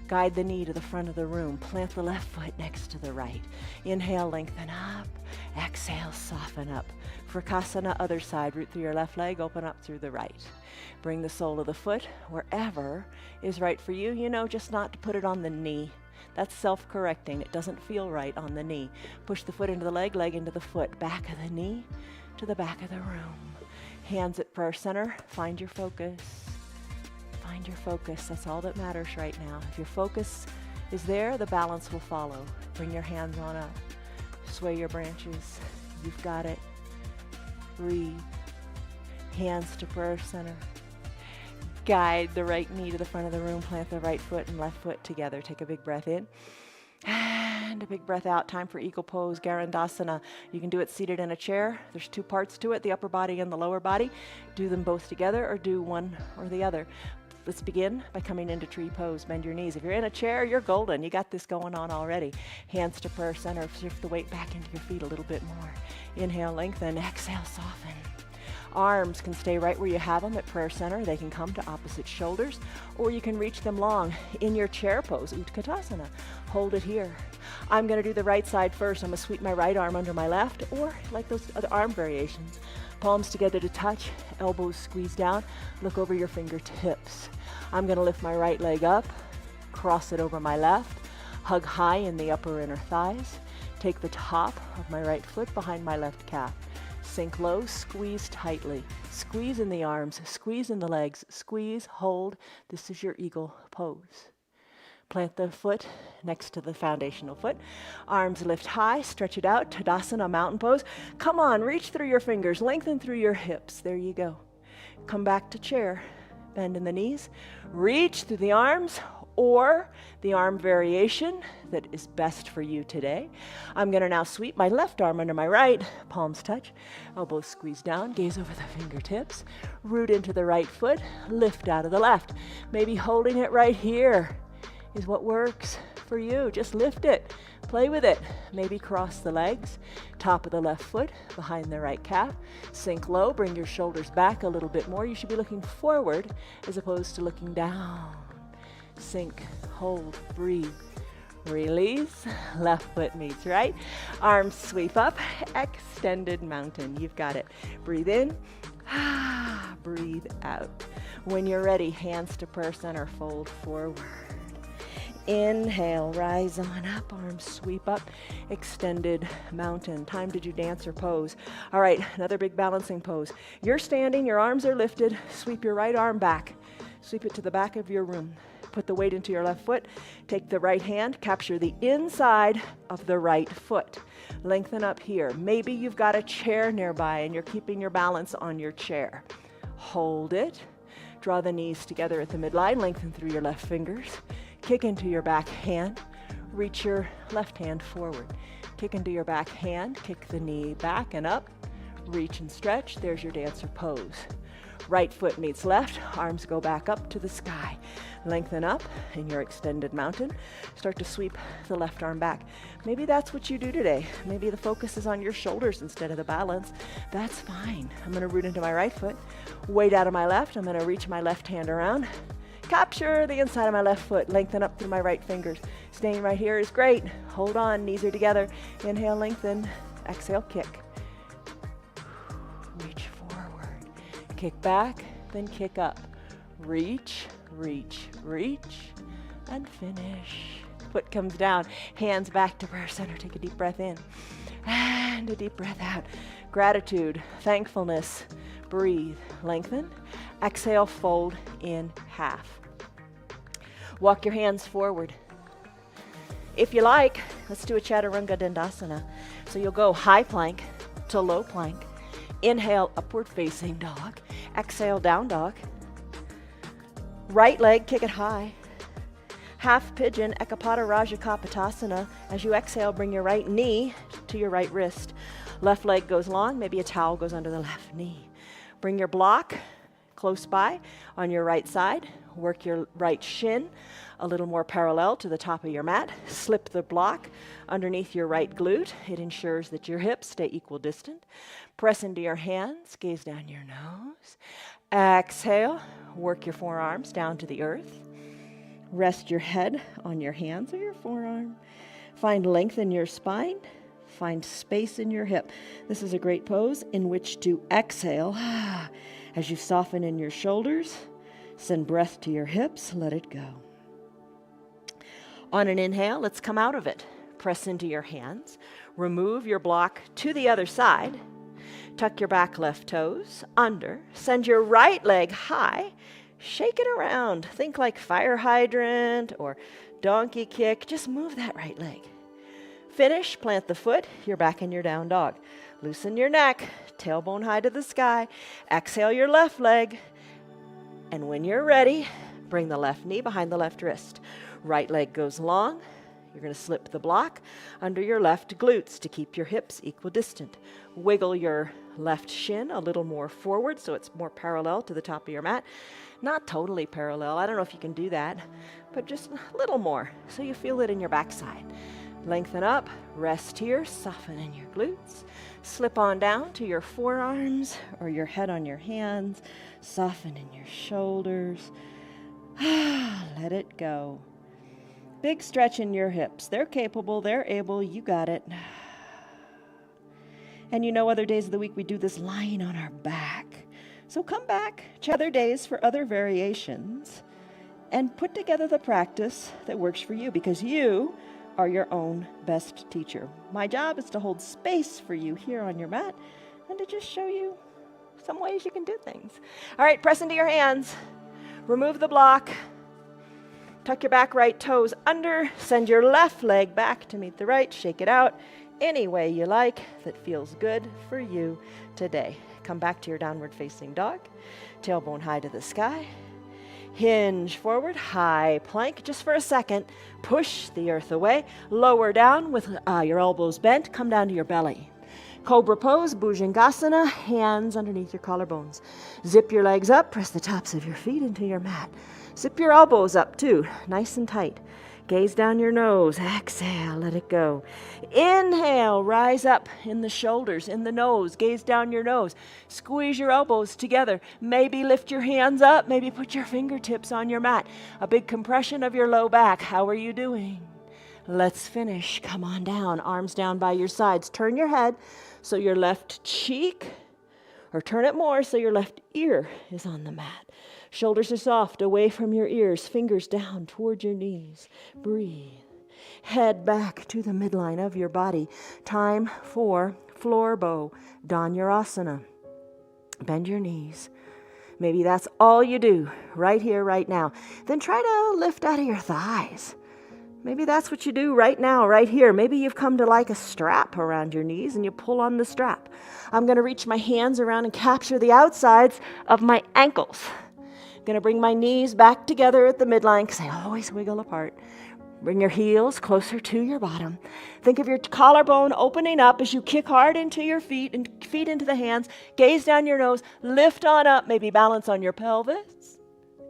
Guide the knee to the front of the room. Plant the left foot next to the right. Inhale, lengthen up. Exhale, soften up. Vrikasana, other side. Root through your left leg, open up through the right. Bring the sole of the foot wherever is right for you. You know, just not to put it on the knee. That's self-correcting. It doesn't feel right on the knee. Push the foot into the leg, leg into the foot. Back of the knee to the back of the room. Hands at prayer center. Find your focus. Find your focus. That's all that matters right now. If your focus is there, the balance will follow. Bring your hands on up. Sway your branches. You've got it. Breathe. Hands to prayer center. Guide the right knee to the front of the room. Plant the right foot and left foot together. Take a big breath in and a big breath out. Time for eagle pose, Garandasana. You can do it seated in a chair. There's two parts to it, the upper body and the lower body. Do them both together or do one or the other. Let's begin by coming into tree pose. Bend your knees. If you're in a chair, you're golden. You got this going on already. Hands to prayer center. Shift the weight back into your feet a little bit more. Inhale, lengthen. Exhale, soften. Arms can stay right where you have them at prayer center. They can come to opposite shoulders, or you can reach them long in your chair pose, Utkatasana. Hold it here. I'm going to do the right side first. I'm going to sweep my right arm under my left, or like those other arm variations. Palms together to touch, elbows squeeze down. Look over your fingertips. I'm going to lift my right leg up, cross it over my left, hug high in the upper inner thighs. Take the top of my right foot behind my left calf. Sink low, squeeze tightly. Squeeze in the arms, squeeze in the legs, squeeze, hold. This is your eagle pose. Plant the foot next to the foundational foot. Arms lift high, stretch it out. Tadasana, mountain pose. Come on, reach through your fingers, lengthen through your hips. There you go. Come back to chair. Bend in the knees. Reach through the arms or the arm variation that is best for you today. I'm going to now sweep my left arm under my right, palms touch, elbows squeeze down, gaze over the fingertips, root into the right foot, lift out of the left. Maybe holding it right here is what works for you. Just lift it, play with it. Maybe cross the legs, top of the left foot, behind the right calf. Sink low, bring your shoulders back a little bit more. You should be looking forward as opposed to looking down. Sink, hold, breathe, release, left foot meets right, arms sweep up, extended mountain, you've got it. Breathe in, breathe out. When you're ready, hands to prayer center, fold forward. Inhale, rise on up, arms sweep up, extended mountain. Time to do dance or pose. All right, another big balancing pose. You're standing, your arms are lifted, sweep your right arm back. Sweep it to the back of your room. Put the weight into your left foot. Take the right hand, capture the inside of the right foot. Lengthen up here. Maybe you've got a chair nearby and you're keeping your balance on your chair. Hold it. Draw the knees together at the midline. Lengthen through your left fingers. Kick into your back hand. Reach your left hand forward. Kick into your back hand. Kick the knee back and up. Reach and stretch. There's your dancer pose. Right foot meets left, arms go back up to the sky. Lengthen up in your extended mountain. Start to sweep the left arm back. Maybe that's what you do today. Maybe the focus is on your shoulders instead of the balance. That's fine. I'm gonna root into my right foot. Weight out of my left. I'm gonna reach my left hand around. Capture the inside of my left foot. Lengthen up through my right fingers. Staying right here is great. Hold on, knees are together. Inhale, lengthen. Exhale, kick. Reach forward. Kick back, then kick up. Reach, reach, reach, and finish. Foot comes down, hands back to prayer center. Take a deep breath in and a deep breath out. Gratitude, thankfulness, breathe, lengthen. Exhale, fold in half. Walk your hands forward. If you like, let's do a Chaturanga Dandasana. So you'll go high plank to low plank. Inhale, upward facing dog. Exhale, down dog. Right leg, kick it high. Half pigeon, Ekapada Raja Kapotasana. As you exhale, bring your right knee to your right wrist. Left leg goes long, maybe a towel goes under the left knee. Bring your block close by on your right side. Work your right shin a little more parallel to the top of your mat. Slip the block underneath your right glute. It ensures that your hips stay equal distant. Press into your hands, gaze down your nose. Exhale, work your forearms down to the earth. Rest your head on your hands or your forearm. Find length in your spine. Find space in your hip. This is a great pose in which to exhale as you soften in your shoulders. Send breath to your hips. Let it go. On an inhale, let's come out of it. Press into your hands. Remove your block to the other side. Tuck your back left toes under. Send your right leg high. Shake it around. Think like fire hydrant or donkey kick. Just move that right leg. Finish, plant the foot. You're back in your down dog. Loosen your neck. Tailbone high to the sky. Exhale your left leg. And when you're ready, bring the left knee behind the left wrist. Right leg goes long. You're going to slip the block under your left glutes to keep your hips equidistant. Wiggle your left shin a little more forward so it's more parallel to the top of your mat. Not totally parallel. I don't know if you can do that, but just a little more so you feel it in your backside. Lengthen up, rest here, soften in your glutes. Slip on down to your forearms or your head on your hands. Soften in your shoulders. Let it go. Big stretch in your hips. They're capable, they're able, you got it. And you know, other days of the week we do this lying on our back. So come back to other days for other variations and put together the practice that works for you, because you are your own best teacher. My job is to hold space for you here on your mat and to just show you some ways you can do things. All right, press into your hands. Remove the block. Tuck your back right toes under. Send your left leg back to meet the right. Shake it out any way you like that feels good for you today. Come back to your downward facing dog. Tailbone high to the sky. Hinge forward, high plank. Just for a second, push the earth away. Lower down with your elbows bent. Come down to your belly. Cobra pose, Bhujangasana, hands underneath your collarbones. Zip your legs up, press the tops of your feet into your mat. Zip your elbows up too, nice and tight. Gaze down your nose, exhale, let it go. Inhale, rise up in the shoulders, in the nose, gaze down your nose. Squeeze your elbows together. Maybe lift your hands up, maybe put your fingertips on your mat. A big compression of your low back. How are you doing? Let's finish. Come on down, arms down by your sides. Turn your head so your left cheek, or turn it more so your left ear is on the mat. Shoulders are soft, away from your ears, fingers down toward your knees. Breathe. Head back to the midline of your body. Time for floor bow, Dhanurasana. Bend your knees. Maybe that's all you do right here, right now. Then try to lift out of your thighs. Maybe that's what you do right now, right here. Maybe you've come to like a strap around your knees and you pull on the strap. I'm going to reach my hands around and capture the outsides of my ankles. I'm going to bring my knees back together at the midline because they always wiggle apart. Bring your heels closer to your bottom. Think of your collarbone opening up as you kick hard into your feet and feet into the hands. Gaze down your nose. Lift on up. Maybe balance on your pelvis.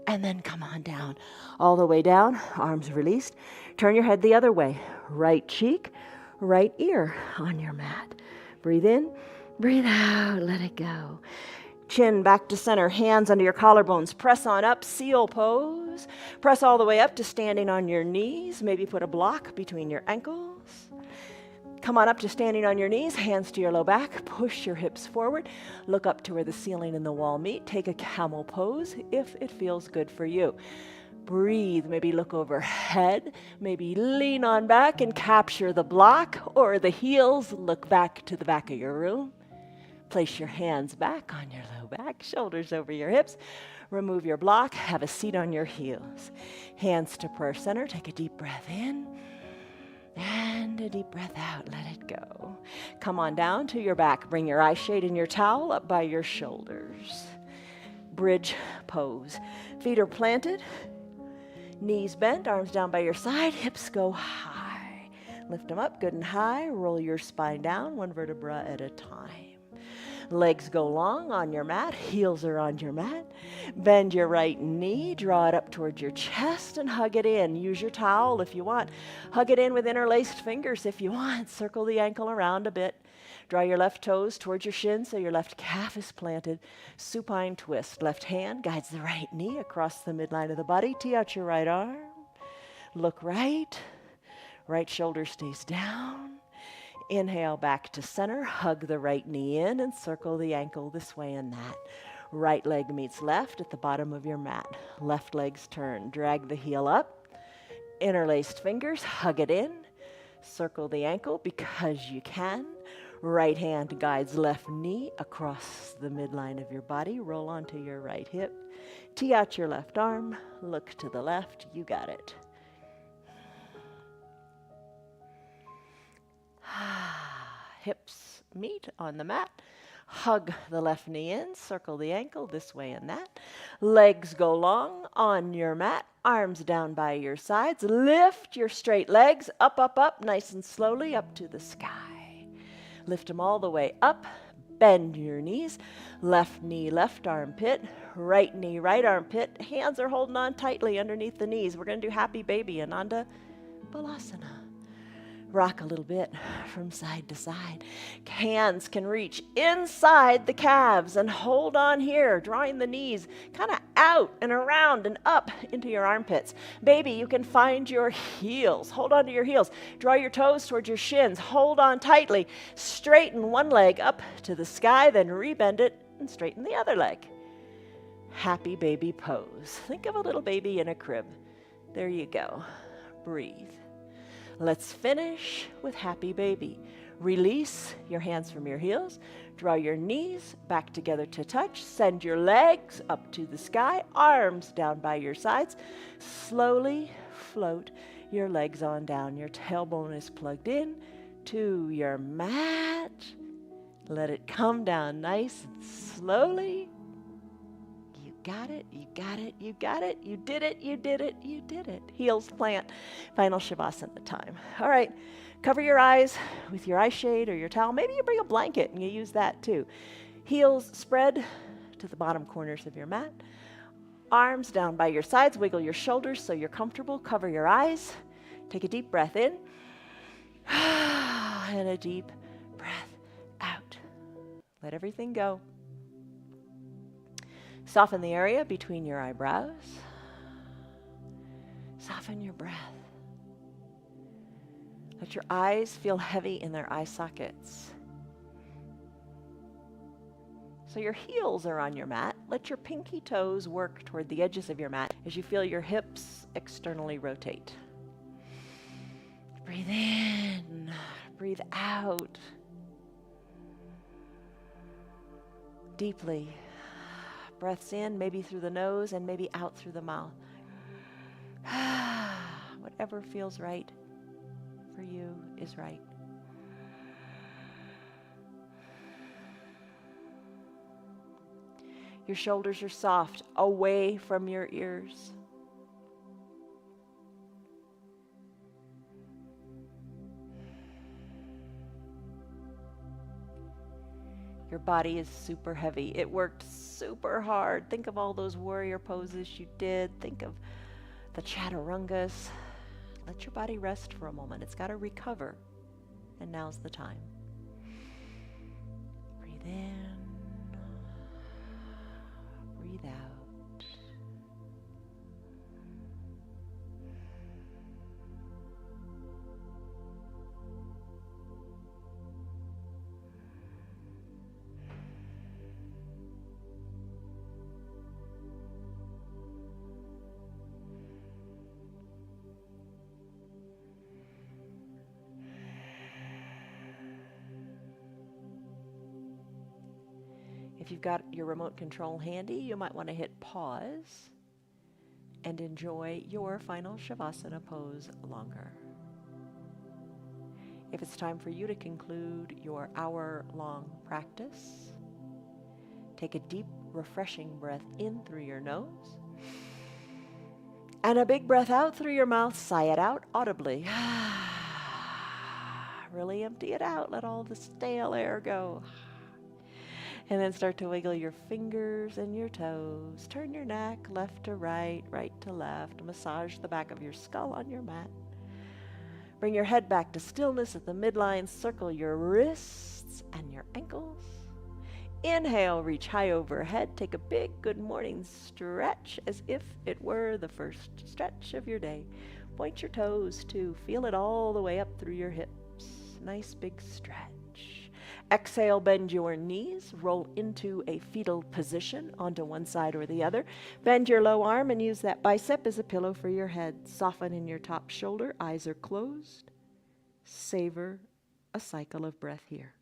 And then come on down. All the way down. Arms released. Turn your head the other way. Right cheek, right ear on your mat. Breathe in. Breathe out. Let it go. Chin back to center, hands under your collarbones. Press on up, seal pose. Press all the way up to standing on your knees. Maybe put a block between your ankles. Come on up to standing on your knees, hands to your low back. Push your hips forward. Look up to where the ceiling and the wall meet. Take a camel pose if it feels good for you. Breathe, maybe look overhead. Maybe lean on back and capture the block or the heels. Look back to the back of your room. Place your hands back on your low back, shoulders over your hips. Remove your block, have a seat on your heels. Hands to prayer center, take a deep breath in and a deep breath out, let it go. Come on down to your back, bring your eye shade and your towel up by your shoulders. Bridge pose. Feet are planted, knees bent, arms down by your side, hips go high. Lift them up good and high, roll your spine down, one vertebra at a time. Legs go long on your mat, heels are on your mat. Bend your right knee, draw it up towards your chest and hug it in. Use your towel if you want. Hug it in with interlaced fingers if you want. Circle the ankle around a bit. Draw your left toes towards your shins so your left calf is planted. Supine twist. Left hand guides the right knee across the midline of the body. Tee out your right arm. Look right. Right shoulder stays down. Inhale back to center, hug the right knee in and circle the ankle this way and that. Right leg meets left at the bottom of your mat. Left leg's turn. Drag the heel up. Interlaced fingers, hug it in. Circle the ankle because you can. Right hand guides left knee across the midline of your body. Roll onto your right hip. Tee out your left arm. Look to the left. You got it. Hips meet on the mat. Hug the left knee in, circle the ankle this way and that. Legs go long on your mat, arms down by your sides. Lift your straight legs up, up, up, nice and slowly up to the sky. Lift them all the way up. Bend your knees. Left knee, left armpit. Right knee, right armpit. Hands are holding on tightly underneath the knees. We're going to do Happy Baby, Ananda Balasana. Rock a little bit from side to side. Hands can reach inside the calves and hold on here, drawing the knees kind of out and around and up into your armpits. Baby, you can find your heels. Hold on to your heels. Draw your toes towards your shins. Hold on tightly. Straighten one leg up to the sky, then rebend it and straighten the other leg. Happy Baby pose. Think of a little baby in a crib. There you go. Breathe. Let's finish with Happy Baby. Release your hands from your heels. Draw your knees back together to touch. Send your legs up to the sky, arms down by your sides. Slowly float your legs on down. Your tailbone is plugged in to your mat. Let it come down nice and slowly. You got it, you got it, you got it, you did it, you did it, you did it. Heels plant, final Shavasana time. All right, cover your eyes with your eye shade or your towel. Maybe you bring a blanket and you use that too. Heels spread to the bottom corners of your mat. Arms down by your sides, wiggle your shoulders so you're comfortable. Cover your eyes. Take a deep breath in and a deep breath out. Let everything go. Soften the area between your eyebrows. Soften your breath. Let your eyes feel heavy in their eye sockets. So your heels are on your mat. Let your pinky toes work toward the edges of your mat as you feel your hips externally rotate. Breathe in, breathe out. Deeply. Breaths in, maybe through the nose and maybe out through the mouth. Whatever feels right for you is right. Your shoulders are soft, away from your ears. Your body is super heavy. It worked super hard. Think of all those warrior poses you did. Think of the chaturangas. Let your body rest for a moment. It's got to recover. And now's the time. Breathe in. Breathe out. If you've got your remote control handy, you might want to hit pause and enjoy your final Shavasana pose longer. If it's time for you to conclude your hour-long practice, take a deep, refreshing breath in through your nose and a big breath out through your mouth. Sigh it out audibly. Really empty it out. Let all the stale air go. And then start to wiggle your fingers and your toes. Turn your neck left to right, right to left. Massage the back of your skull on your mat. Bring your head back to stillness at the midline. Circle your wrists and your ankles. Inhale, reach high overhead. Take a big good morning stretch as if it were the first stretch of your day. Point your toes too. Feel it all the way up through your hips. Nice big stretch. Exhale, bend your knees, roll into a fetal position onto one side or the other. Bend your low arm and use that bicep as a pillow for your head. Soften in your top shoulder, eyes are closed. Savor a cycle of breath here.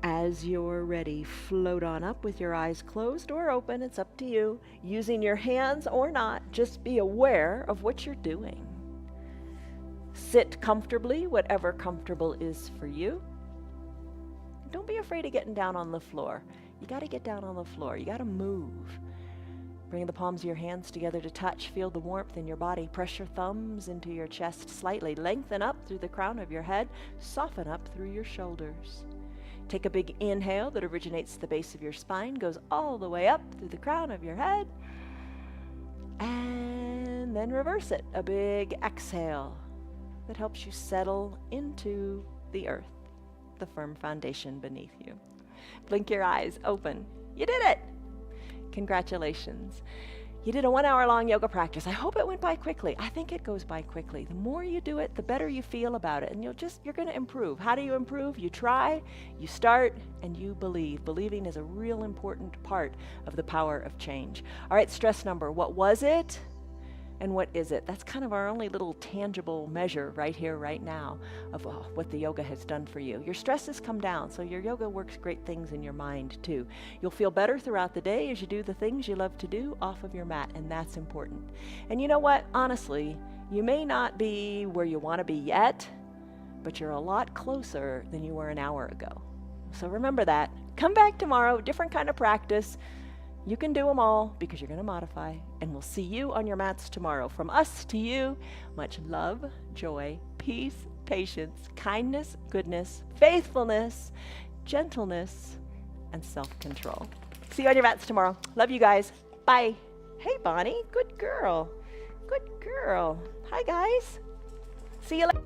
As you're ready, float on up with your eyes closed or open. It's up to you. Using your hands or not, just be aware of what you're doing. Sit comfortably, whatever comfortable is for you. Don't be afraid of getting down on the floor. You got to get down on the floor. You got to move. Bring the palms of your hands together to touch. Feel the warmth in your body. Press your thumbs into your chest slightly. Lengthen up through the crown of your head. Soften up through your shoulders. Take a big inhale that originates at the base of your spine, goes all the way up through the crown of your head, and then reverse it. A big exhale that helps you settle into the earth, the firm foundation beneath you. Blink your eyes open. You did it! Congratulations. You did a 1 hour long yoga practice. I hope it went by quickly. I think it goes by quickly. The more you do it, the better you feel about it. And you're going to improve. How do you improve? You try, you start, and you believe. Believing is a real important part of the power of change. All right, stress number. What was it? And what is it? That's kind of our only little tangible measure right here, right now, of what the yoga has done for you. Your stress has come down, so your yoga works great things in your mind too. You'll feel better throughout the day as you do the things you love to do off of your mat, and that's important. And you know what? Honestly, you may not be where you want to be yet, but you're a lot closer than you were an hour ago. So remember that. Come back tomorrow, different kind of practice. You can do them all because you're going to modify, and we'll see you on your mats tomorrow. From us to you, much love, joy, peace, patience, kindness, goodness, faithfulness, gentleness, and self-control. See you on your mats tomorrow. Love you guys. Bye. Hey, Bonnie. Good girl. Good girl. Hi, guys. See you later.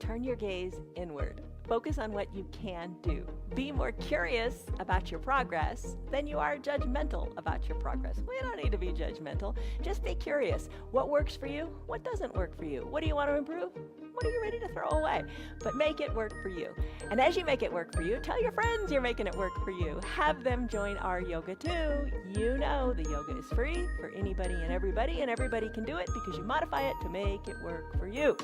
Turn your gaze inward. Focus on what you can do. Be more curious about your progress than you are judgmental about your progress. We don't need to be judgmental. Just be curious. What works for you? What doesn't work for you? What do you want to improve? What are you ready to throw away? But make it work for you. And as you make it work for you, tell your friends you're making it work for you. Have them join our yoga too. You know the yoga is free for anybody and everybody can do it because you modify it to make it work for you.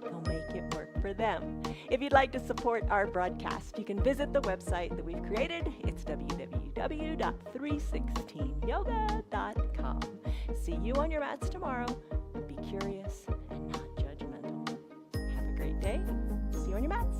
They'll make it work for them. If you'd like to support our broadcast, you can visit the website that we've created. It's www.316yoga.com. See you on your mats tomorrow. Be curious and not judgmental. Have a great day. See you on your mats.